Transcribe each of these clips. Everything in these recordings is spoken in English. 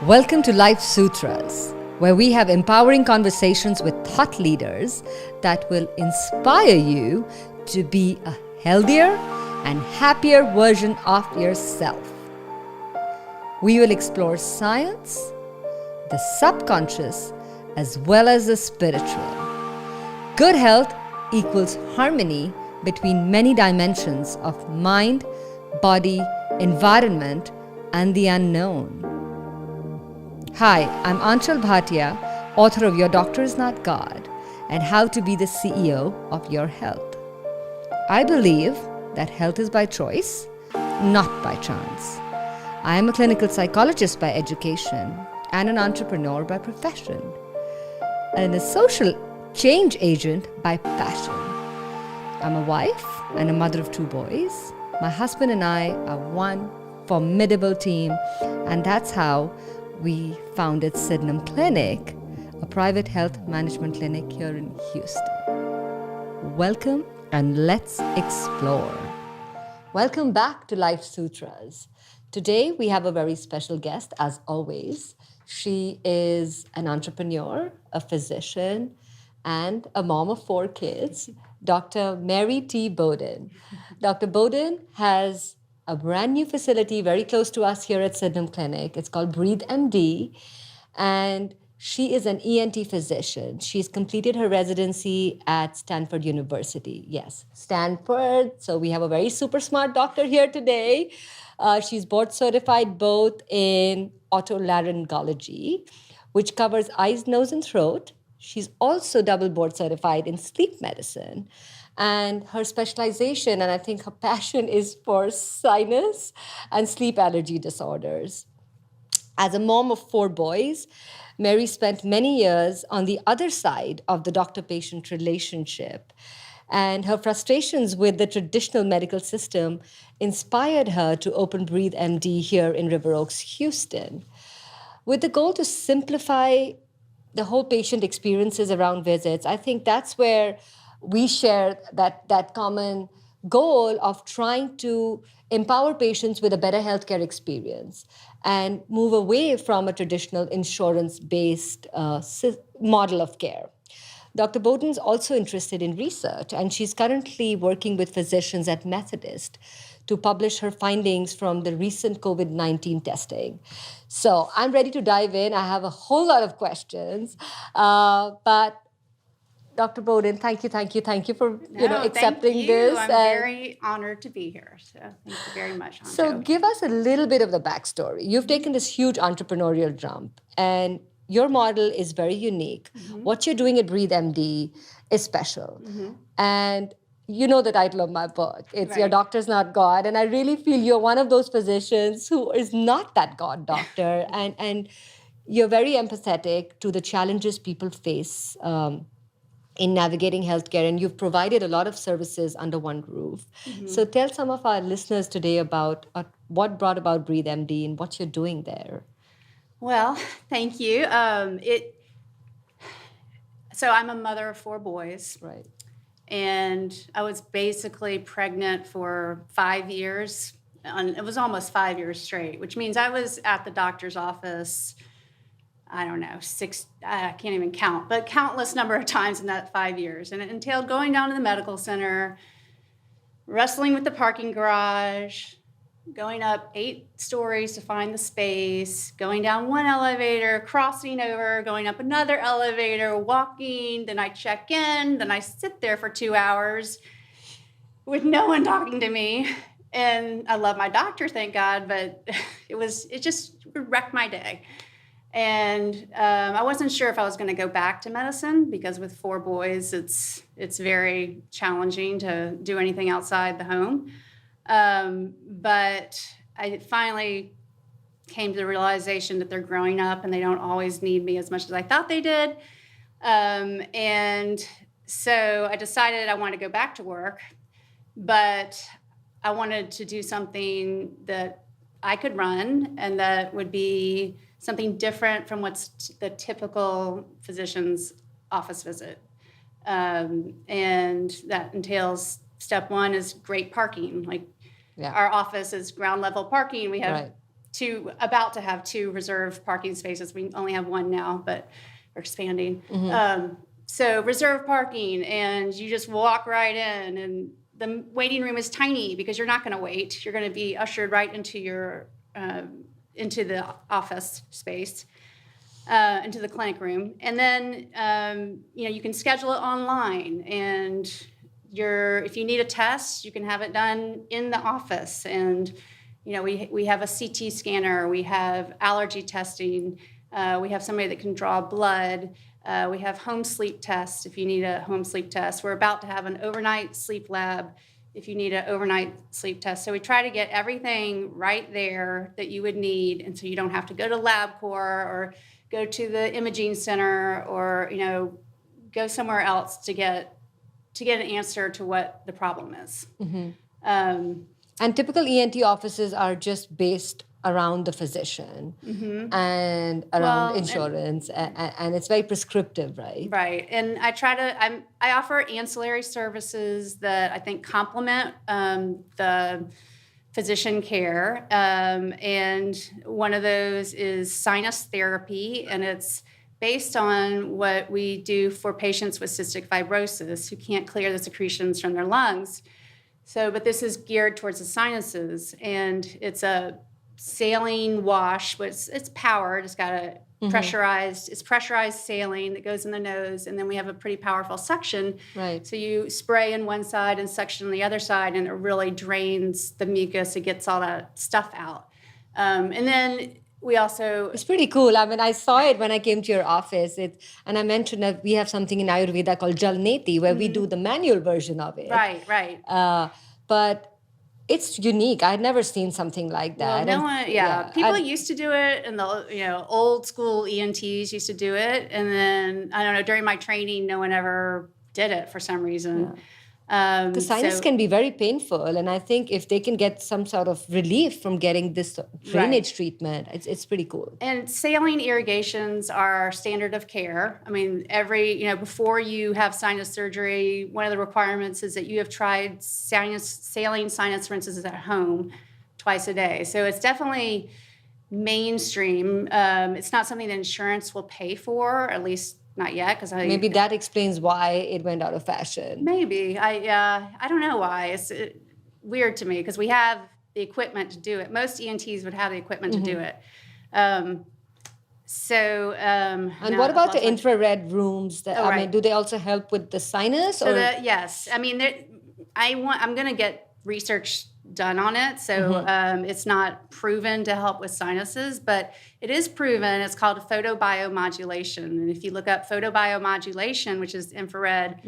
Welcome to Life Sutras, where we have empowering conversations with thought leaders that will inspire you to be a healthier and happier version of yourself. We will explore science, the subconscious, as well as the spiritual. Good health equals harmony between many dimensions of mind, body, environment, and the unknown. Hi, I'm Aanchal Bhatia, author of Your Doctor is Not God and How to Be the CEO of Your Health. I believe that health is by choice, not by chance. I am a clinical psychologist by education and an entrepreneur by profession, and a social change agent by passion. I'm a wife and a mother of 2 boys. My husband and I are one formidable team, and that's how we founded Sydenham Clinic, a private health management clinic here in Houston. Welcome and let's explore. Welcome back to Life Sutras. Today we have a very special guest, as always. She is an entrepreneur, a physician, and a mom of 4 kids, Dr. Mary T. Bowden. Dr. Bowden has a brand new facility very close to us here at Sydenham Clinic. It's called BREATHemd, and she is an ENT physician. She's completed her residency at Stanford University. Yes, Stanford. So we have a very super smart doctor here today. She's board certified both in otolaryngology, which covers eyes, nose, and throat. She's also double board certified in sleep medicine. And her specialization, and I think her passion, is for sinus and sleep allergy disorders. As a mom of 4 boys, Mary spent many years on the other side of the doctor-patient relationship. And her frustrations with the traditional medical system inspired her to open BREATHeMD here in River Oaks, Houston, with the goal to simplify the whole patient experiences around visits. I think that's where we share that common goal of trying to empower patients with a better healthcare experience and move away from a traditional insurance-based model of care. Dr. Bowden's also interested in research, and she's currently working with physicians at Methodist to publish her findings from the recent COVID-19 testing. So I'm ready to dive in. I have a whole lot of questions, but Dr. Bowden, thank you for accepting this. I'm very honored to be here. So thank you very much, Aanchal. So give us a little bit of the backstory. You've taken this huge entrepreneurial jump, and your model is very unique. Mm-hmm. What you're doing at BREATHeMD is special. Mm-hmm. And you know the title of my book. It's right. Your Doctor's Not God. And I really feel you're one of those physicians who is not that God doctor. and you're very empathetic to the challenges people face in navigating healthcare, and you've provided a lot of services under one roof. Mm-hmm. So tell some of our listeners today about what brought about BREATHeMD and what you're doing there. Well, thank you. So I'm a mother of 4 boys. Right. And I was basically pregnant for 5 years. It was almost 5 years straight, which means I was at the doctor's office, I don't know, 6, I can't even count, but countless number of times in that 5 years. And it entailed going down to the medical center, wrestling with the parking garage, going up 8 stories to find the space, going down one elevator, crossing over, going up another elevator, walking, then I check in, then I sit there for 2 hours with no one talking to me. And I love my doctor, thank God, but it just wrecked my day. And I wasn't sure if I was going to go back to medicine because with 4 boys, it's very challenging to do anything outside the home. But I finally came to the realization that they're growing up and they don't always need me as much as I thought they did. And so I decided I wanted to go back to work, but I wanted to do something that I could run and that would be something different from what's the typical physician's office visit. And that entails step 1 is great parking. Like our office is ground level parking. We have about to have 2 reserved parking spaces. We only have 1 now, but we're expanding. So reserved parking, and you just walk right in, and the waiting room is tiny because you're not going to wait. You're going to be ushered right into your into the office space, into the clinic room, and then you can schedule it online. And if you need a test, you can have it done in the office. And we have a CT scanner, we have allergy testing, we have somebody that can draw blood. We have home sleep tests if you need a home sleep test. We're about to have an overnight sleep lab if you need an overnight sleep test. So we try to get everything right there that you would need, and so you don't have to go to LabCorp or go to the imaging center or go somewhere else to get an answer to what the problem is. And typical ENT offices are just based around the physician and around insurance, and it's very prescriptive, right? Right. And I offer ancillary services that I think complement the physician care. And one of those is sinus therapy, and it's based on what we do for patients with cystic fibrosis who can't clear the secretions from their lungs. But this is geared towards the sinuses, and it's a saline wash, but it's powered. It's got a pressurized saline that goes in the nose, and then we have a pretty powerful suction. Right. So you spray in one side and suction on the other side, and it really drains the mucus. It gets all that stuff out. And then we also... It's pretty cool. I mean, I saw it when I came to your office, and I mentioned that we have something in Ayurveda called Jalneti, where we do the manual version of it. Right. But it's unique. I'd never seen something like that. Well, people used to do it, and the old school ENTs used to do it, and then I don't know, during my training, no one ever did it for some reason. The sinus can be very painful, and I think if they can get some sort of relief from getting this drainage treatment, it's pretty cool. And saline irrigations are standard of care. I mean, before you have sinus surgery, one of the requirements is that you have tried saline sinus rinses at home twice a day. So it's definitely mainstream. It's not something that insurance will pay for, at least not yet, because maybe that explains why it went out of fashion. Maybe I don't know why. It's weird to me because we have the equipment to do it. Most ENTs would have the equipment to do it. And what about the infrared rooms? Do they also help with the sinus? Yes. I mean, I'm going to get research done on it. So it's not proven to help with sinuses, but it is proven. It's called photobiomodulation. And if you look up photobiomodulation, which is infrared,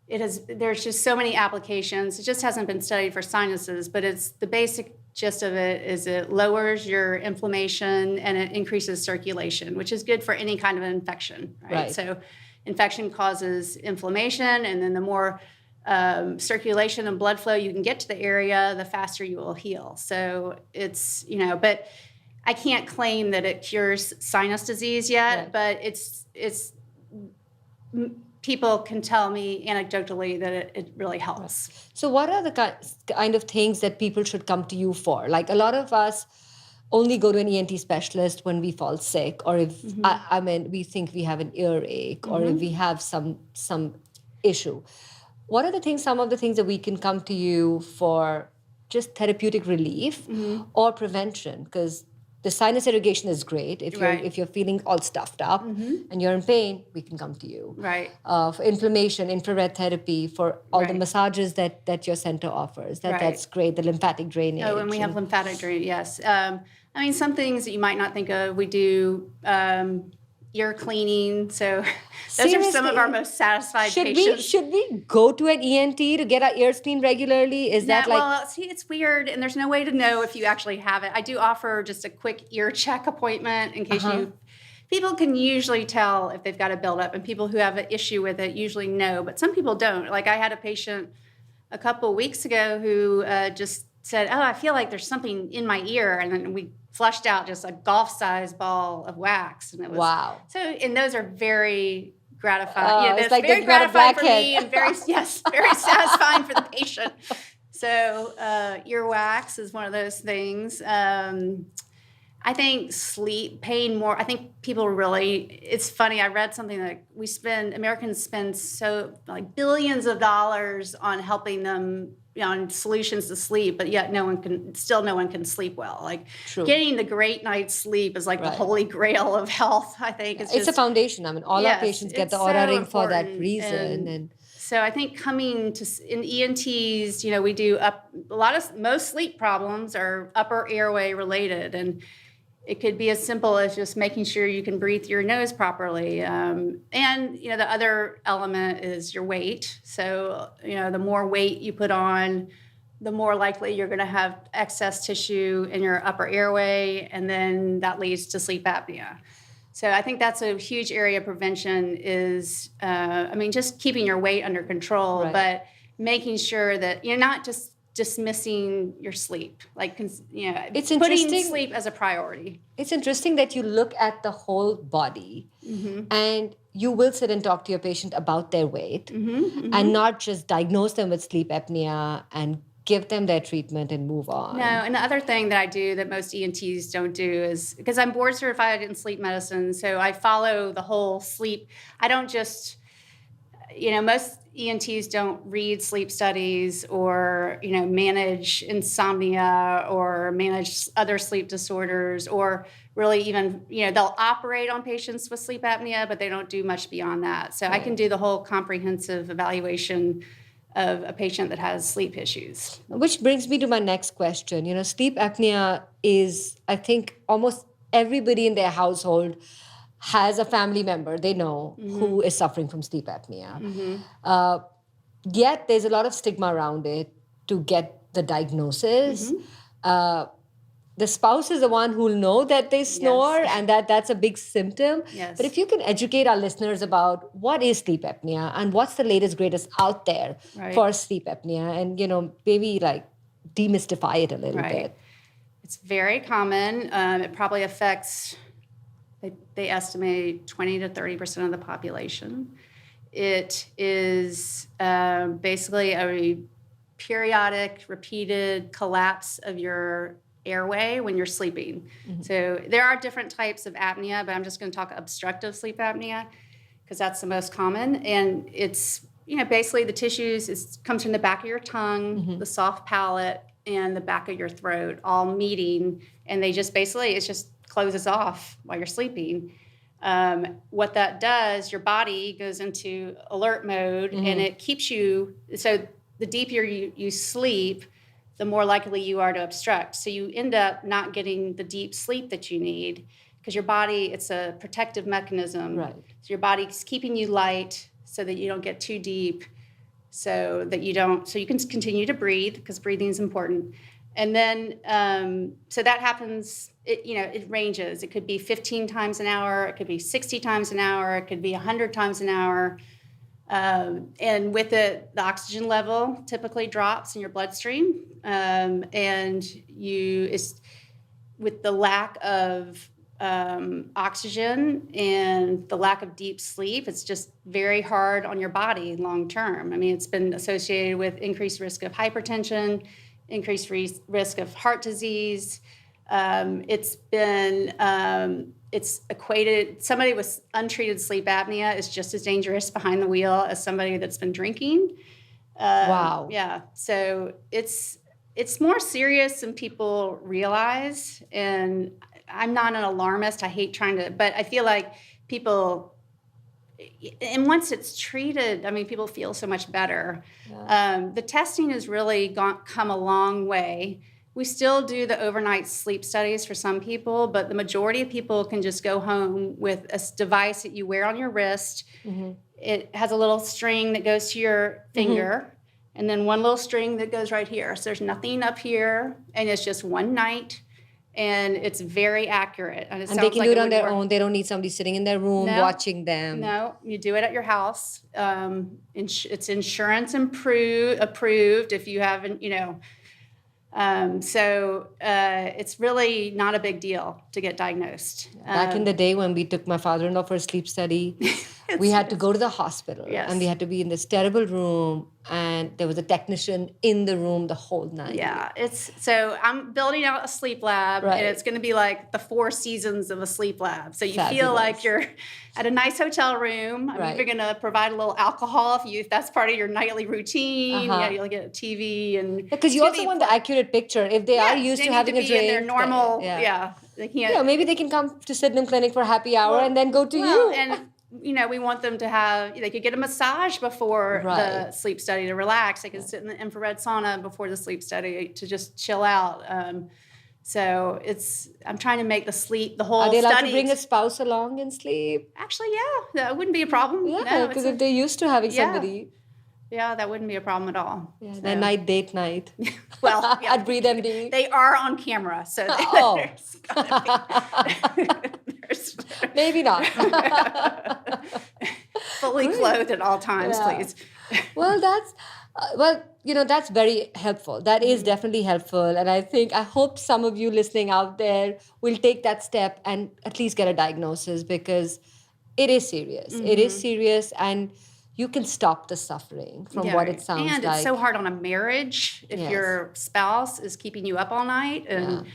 there's just so many applications. It just hasn't been studied for sinuses, but it's the basic gist of it is it lowers your inflammation and it increases circulation, which is good for any kind of infection, right? So infection causes inflammation, and then the more circulation and blood flow you can get to the area, the faster you will heal. So it's, but I can't claim that it cures sinus disease yet, but it's people can tell me anecdotally that it really helps. So what are the kind of things that people should come to you for? Like a lot of us only go to an ENT specialist when we fall sick, or if we think we have an earache, or if we have some issue. What are some of the things that we can come to you for just therapeutic relief or prevention? Because the sinus irrigation is great. If you're feeling all stuffed up and you're in pain, we can come to you. Right. For inflammation, infrared therapy, for all the massages that your center offers. That's great. The lymphatic drainage. Oh, and we have lymphatic drainage, yes. Some things that you might not think of, we do ear cleaning. So those are some of our most satisfied patients. Should we go to an ENT to get our ears cleaned regularly? It's weird, and there's no way to know if you actually have it. I do offer just a quick ear check appointment in case people can usually tell if they've got a buildup, and people who have an issue with it usually know, but some people don't. Like I had a patient a couple weeks ago who just said, I feel like there's something in my ear, and then we flushed out just a golf-sized ball of wax, and it was so. And those are very gratifying. That's very gratifying for me, and very satisfying for the patient. So earwax is one of those things. I think paying more. I think people really, it's funny. I read something that Americans spend like billions of dollars on helping them, on solutions to sleep, but yet no one can sleep well. Like getting the great night's sleep is like the holy grail of health. I think it's a foundation. I mean, all our patients get the Oura ring for that reason. And so I think in ENTs, we do most sleep problems are upper airway related, and it could be as simple as just making sure you can breathe through your nose properly. And, the other element is your weight. So, the more weight you put on, the more likely you're going to have excess tissue in your upper airway, and then that leads to sleep apnea. So I think that's a huge area of prevention is, just keeping your weight under control, but making sure that you're not just dismissing your sleep, it's putting sleep as a priority. It's interesting that you look at the whole body, and you will sit and talk to your patient about their weight, and not just diagnose them with sleep apnea and give them their treatment and move on. No, and the other thing that I do that most ENTs don't do is, because I'm board certified in sleep medicine, so I follow the whole sleep. I don't just, most ENTs don't read sleep studies or, manage insomnia or manage other sleep disorders, or really even, they'll operate on patients with sleep apnea, but they don't do much beyond that. So I can do the whole comprehensive evaluation of a patient that has sleep issues. Which brings me to my next question. Sleep apnea is, I think, almost everybody in their household has a family member they know who is suffering from sleep apnea. Yet there's a lot of stigma around it to get the diagnosis. The spouse is the one who will know that they snore, and that's a big symptom. But if you can educate our listeners about what is sleep apnea and what's the latest, greatest out there for sleep apnea, and maybe demystify it a little bit. It's very common. It probably affects, they estimate 20 to 30% of the population. It is basically a periodic, repeated collapse of your airway when you're sleeping. So there are different types of apnea, but I'm just going to talk obstructive sleep apnea because that's the most common. And it's, basically the tissues, it comes from the back of your tongue, the soft palate, and the back of your throat all meeting. And they just basically, it just closes off while you're sleeping. What that does, your body goes into alert mode, and it keeps you, so the deeper you sleep, the more likely you are to obstruct. So you end up not getting the deep sleep that you need because your body, it's a protective mechanism. So your body's keeping you light so that you don't get too deep, so you can continue to breathe because breathing is important. And then, so that happens, it ranges. It could be 15 times an hour. It could be 60 times an hour. It could be 100 times an hour. And with it, the oxygen level typically drops in your bloodstream. And with the lack of oxygen and the lack of deep sleep, it's just very hard on your body long term. I mean, it's been associated with increased risk of hypertension, increased risk of heart disease. It's equated, somebody with untreated sleep apnea is just as dangerous behind the wheel as somebody that's been drinking. Wow. Yeah. So it's more serious than people realize. And I'm not an alarmist. I hate but I feel like people, and once it's treated, people feel so much better. The testing has really come a long way. We still do the overnight sleep studies for some people, but the majority of people can just go home with a device that you wear on your wrist. It has a little string that goes to your finger, and then one little string that goes right here. So there's nothing up here, and it's just one night, and it's very accurate. And they can do it on their own. They don't need somebody sitting in their room watching them. No, you do it at your house. It's insurance approved if you haven't, It's really not a big deal to get diagnosed. Back in the day when we took my father-in-law for a sleep study, we had to go to the hospital Yes. and we had to be in this terrible room, and there was a technician in the room the whole night. Yeah, so I'm building out a sleep lab, Right. and it's going to be like the 4 seasons of a sleep lab. So you Fabulous. feel like you're at a nice hotel room. I'm Right. even going to provide a little alcohol if that's part of your nightly routine. Uh-huh. Yeah, you'll get a TV and Because you also want the accurate picture. If they are used to having a drink, in their normal. then- Yeah, they can't. Yeah, maybe they can come to Sydenham Clinic for happy hour and then go to you. And we want them to they could get a massage before the Right. sleep study to relax. They could sit in the infrared sauna before the sleep study to just chill out. So I'm trying to make the whole Are they allowed study. to bring a spouse along and sleep? Actually, yeah, that wouldn't be a problem. Yeah, because if they're used to having somebody. Yeah, that wouldn't be a problem at all. Yeah, So- their date night. Well, yeah. At BREATHeMd. They are on camera, so Oh. there's gotta be, Maybe not. fully clothed at all times, Yeah. please. Well, that's very helpful. That is definitely helpful. And I hope some of you listening out there will take that step and at least get a diagnosis, because it is serious. It is serious, and you can stop the suffering from what it sounds and like. it's so hard on a marriage if Yes. your spouse is keeping you up all night, and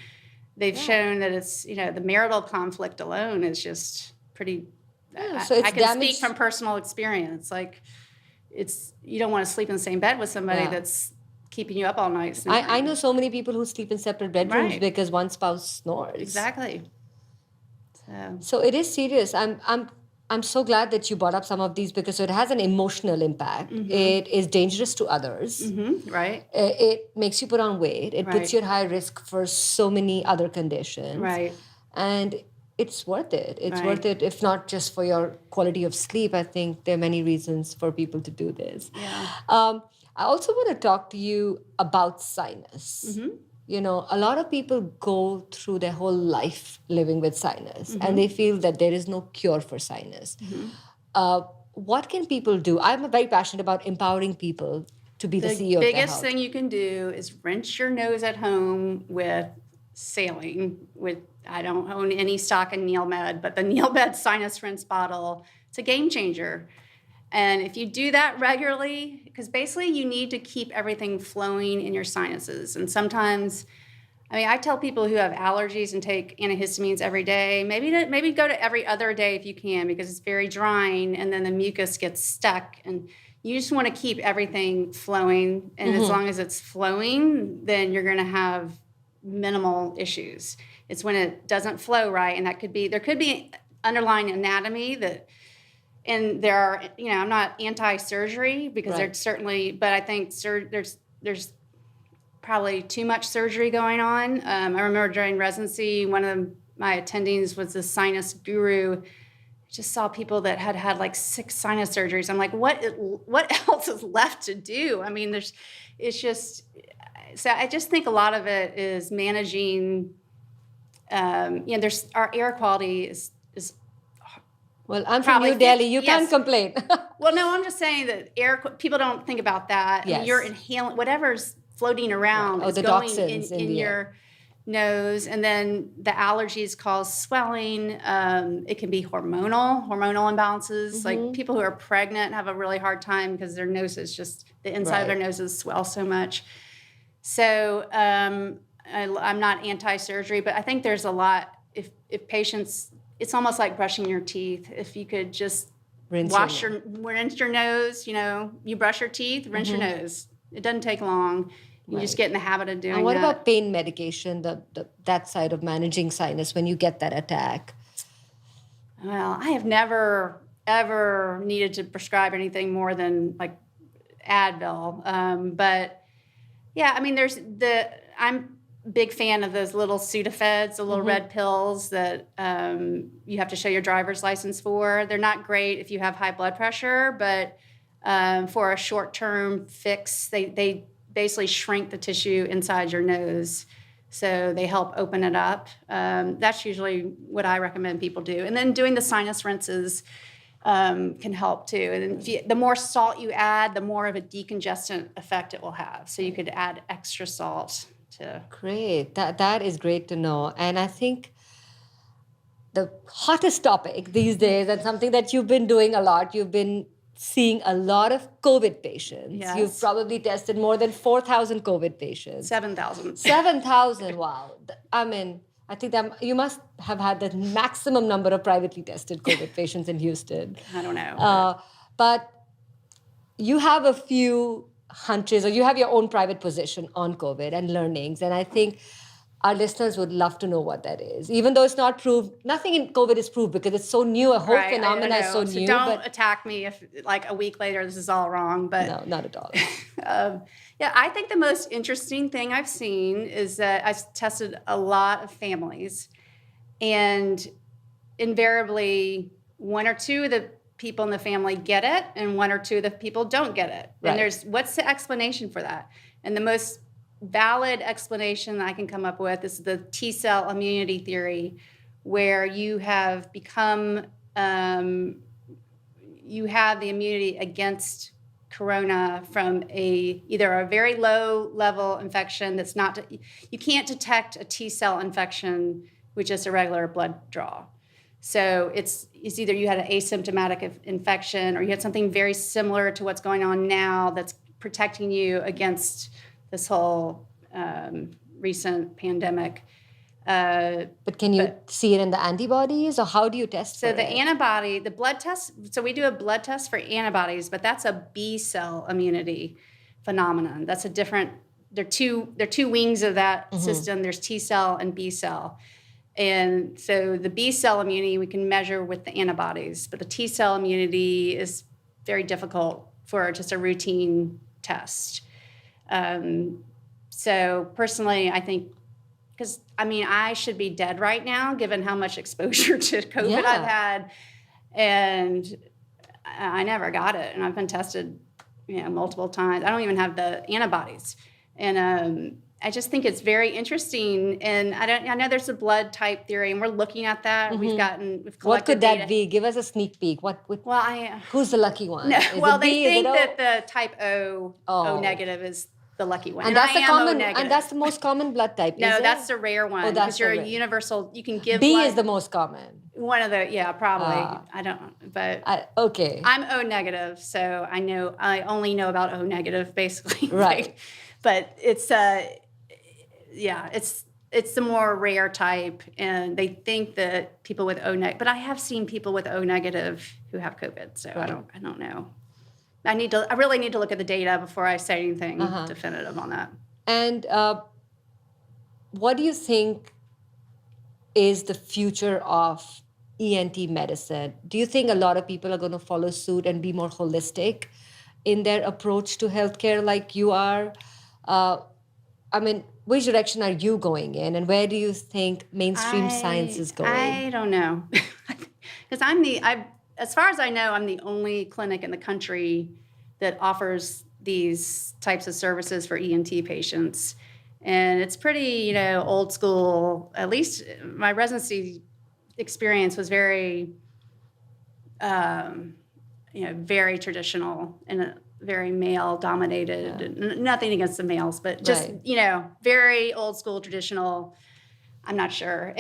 they've shown that it's the marital conflict alone is just pretty. so it's I can damage- speak from personal experience. Like, you don't want to sleep in the same bed with somebody Yeah. that's keeping you up all night. I know so many people who sleep in separate bedrooms Right. because one spouse snores. Exactly. So it is serious. I'm so glad that you brought up some of these, because it has an emotional impact. It is dangerous to others. Right. It makes you put on weight. It puts Right. you at high risk for so many other conditions. Right. And it's worth it. It's Right. worth it, if not just for your quality of sleep. I think there are many reasons for people to do this. Yeah. I also want to talk to you about sinus. A lot of people go through their whole life living with sinus, and they feel that there is no cure for sinus. What can people do? I'm very passionate about empowering people to be the CEO of their biggest health. thing you can do is rinse your nose at home with saline. I don't own any stock in NeilMed, but the NeilMed sinus rinse bottle, it's a game changer. And if you do that regularly, because basically you need to keep everything flowing in your sinuses. And sometimes, I tell people who have allergies and take antihistamines every day, maybe go to every other day if you can, because it's very drying and then the mucus gets stuck. And you just want to keep everything flowing. And as long as it's flowing, then you're going to have minimal issues. It's when it doesn't flow right, and there could be underlying anatomy that. And there are, I'm not anti-surgery, because there's certainly, but I think there's probably too much surgery going on. I remember during residency, one of my attendings was a sinus guru. I just saw people that had like 6 sinus surgeries. I'm like, what else is left to do? So I just think a lot of it is managing. Our air quality is. Well, I'm from Probably New Delhi. You yes. can't complain. Well, no, I'm just saying that people don't think about that. Yes. You're inhaling whatever's floating around Right. is the going toxins in the your air. nose, and then the allergies cause swelling. It can be hormonal imbalances. Like people who are pregnant have a really hard time because their noses the inside of their noses swell so much. So I'm not anti-surgery, but I think there's a lot. If patients, it's almost like brushing your teeth. If you could just rinse your nose, you brush your teeth, rinse your nose. It doesn't take long. You just get in the habit of doing that. And what about pain medication, that side of managing sinus when you get that attack? Well, I have never, ever needed to prescribe anything more than like Advil. But yeah, I'm a big fan of those little Sudafeds, the little red pills that you have to show your driver's license for. They're not great if you have high blood pressure, but for a short-term fix, they basically shrink the tissue inside your nose. So they help open it up. That's usually what I recommend people do. And then doing the sinus rinses can help too. And the more salt you add, the more of a decongestant effect it will have. So you could add extra salt to. Great. That is great to know. And I think the hottest topic these days, and something that you've been doing a lot, you've been seeing a lot of COVID patients. Yes. You've probably tested more than 4,000 COVID patients. 7,000. 7,000, wow. I mean, I think that you must have had the maximum number of privately tested COVID patients in Houston. I don't know. But you have a few hunches, or you have your own private position on COVID and learnings. And I think our listeners would love to know what that is. Even though it's not proved, nothing in COVID is proved because it's so new. A whole Right, phenomena I is so know. new. Don't attack me if like a week later this is all wrong. But no, not at all. Yeah, I think the most interesting thing I've seen is that I've tested a lot of families, and invariably one or two of the people in the family get it and one or two of the people don't get it. Right. And what's the explanation for that? And the most valid explanation I can come up with is the T cell immunity theory, where you have become, you have the immunity against corona from either a very low level infection that's not, you can't detect a T cell infection with just a regular blood draw. So it's either you had an asymptomatic infection or you had something very similar to what's going on now that's protecting you against this whole recent pandemic. But can you see it in the antibodies, or how do you test for it? So the antibody, the blood test, so we do a blood test for antibodies, but that's a B cell immunity phenomenon. That's a different, they're two wings of that system. There's T cell and B cell. And so the B cell immunity we can measure with the antibodies, but the T cell immunity is very difficult for just a routine test. So personally, I think, because I mean, I should be dead right now given how much exposure to COVID I've had, and I never got it, and I've been tested, multiple times. I don't even have the antibodies, and I just think it's very interesting. And I know there's a blood type theory, and we're looking at that. We've collected what could that data. be? Give us a sneak peek. Who's the lucky one? No, well, it they B? think Is it that the type O negative is the lucky one, and that's the common, O-negative. and that's the most common blood type. No, is it? that's the rare one. Oh, that's because you're the a rare. universal. You can give B blood. is the most common. One of the probably. I don't, but okay. I'm O negative, so I only know about O negative basically. Right. But it's it's the more rare type, and they think that people with O negative. But I have seen people with O negative who have COVID, so Right. I don't know. I really need to look at the data before I say anything definitive on that. And what do you think is the future of ENT medicine? Do you think a lot of people are going to follow suit and be more holistic in their approach to healthcare like you are? I mean, which direction are you going in, and where do you think mainstream science is going? I don't know, because as far as I know, I'm the only clinic in the country that offers these types of services for ENT patients. And it's pretty, old school. At least my residency experience was very, very traditional and very male dominated. Yeah. Nothing against the males, but just, very old school, traditional. I'm not sure.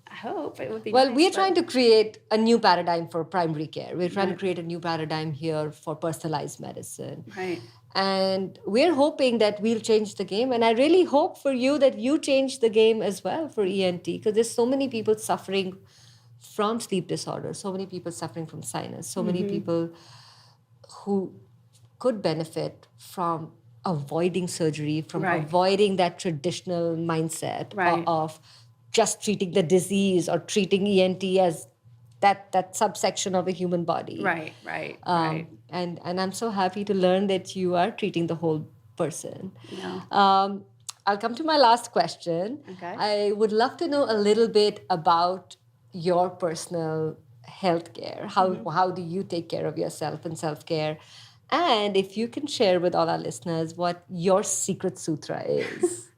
I hope it would be nice, we're trying to create a new paradigm for primary care. We're trying to create a new paradigm here for personalized medicine. Right. And we're hoping that we'll change the game. And I really hope for you that you change the game as well for ENT, because there's so many people suffering from sleep disorders, so many people suffering from sinus, so many people who could benefit from avoiding surgery, from avoiding that traditional mindset of just treating the disease or treating ENT as that subsection of a human body. Right. And I'm so happy to learn that you are treating the whole person. Yeah. I'll come to my last question. Okay. I would love to know a little bit about your personal health care. How do you take care of yourself and self-care? And if you can share with all our listeners what your secret sutra is.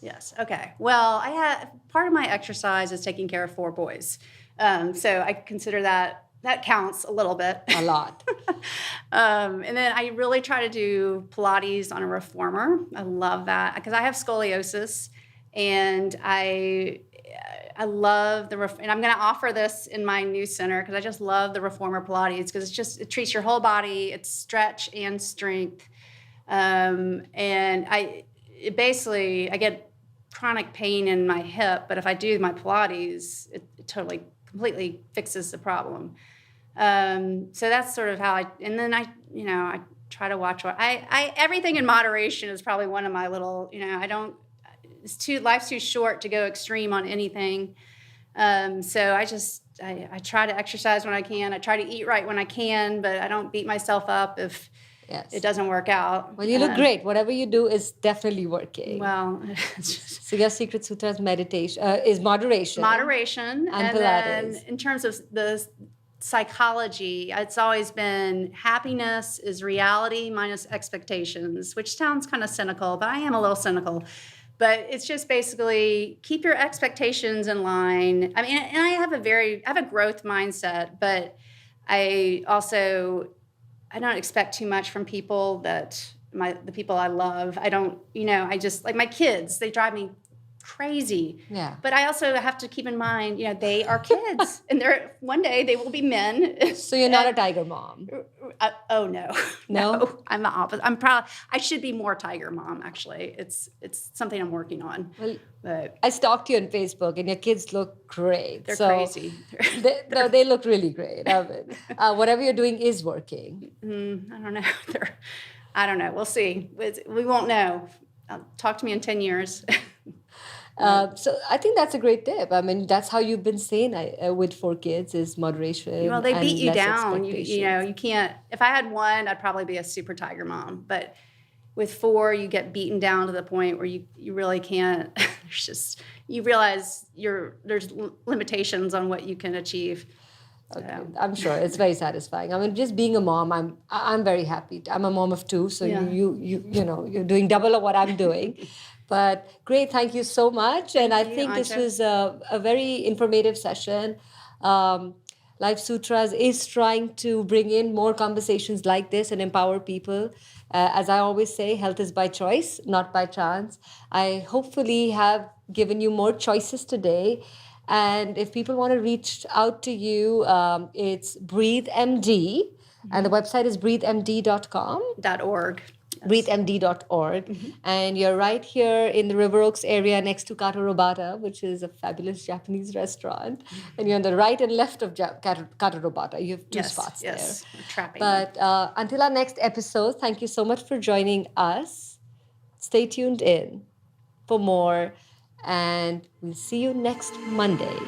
Yes. Okay. Well, part of my exercise is taking care of 4 boys. So I consider that that counts a little bit. A lot. And then I really try to do Pilates on a reformer. I love that because I have scoliosis, and I love and I'm going to offer this in my new center because I just love the reformer Pilates because it treats your whole body. It's stretch and strength. And I get chronic pain in my hip, but if I do my Pilates, it totally, completely fixes the problem. So that's sort of how I try to watch everything in moderation is probably one of my little, life's too short to go extreme on anything. So I try to exercise when I can. I try to eat right when I can, but I don't beat myself up if it doesn't work out. Well, you look great. Whatever you do is definitely working. Well, so your secret sutra is meditation, is moderation. Moderation. And Pilates. Then in terms of the psychology, it's always been happiness is reality minus expectations, which sounds kind of cynical, but I am a little cynical. But it's just basically keep your expectations in line. I mean, and I have a growth mindset, but I don't expect too much from people the people I love. I don't, I just, like my kids, they drive me crazy. Yeah. But I also have to keep in mind, they are kids and one day they will be men. So you're not a tiger mom. Oh no. No? I'm the opposite. I'm proud. I should be more tiger mom, actually. It's something I'm working on. Well, but I stalked you on Facebook and your kids look great. They're crazy. They look really great. I mean, whatever you're doing is working. I don't know. I don't know. We'll see. We won't know. Talk to me in 10 years. So I think that's a great tip. I mean, that's how you've been seen with 4 kids is moderation. Well, they beat you down. You you can't. If I had one, I'd probably be a super tiger mom. But with 4, you get beaten down to the point where you really can't. You realize there's limitations on what you can achieve. So. Okay. I'm sure it's very satisfying. I mean, just being a mom, I'm very happy. I'm a mom of 2, so you're doing double of what I'm doing. But great, thank you so much. And I think this was a very informative session. Life Sutras is trying to bring in more conversations like this and empower people. As I always say, health is by choice, not by chance. I hopefully have given you more choices today. And if people want to reach out to you, it's BREATHeMD, and the website is breathemd.com. .org. BreathEmd.org. And you're right here in the River Oaks area next to Kato Robata, which is a fabulous Japanese restaurant. And you're on the right and left of Kato Robata. You have 2 spots there. Yes, trapping. But until our next episode, thank you so much for joining us. Stay tuned in for more. And we'll see you next Monday.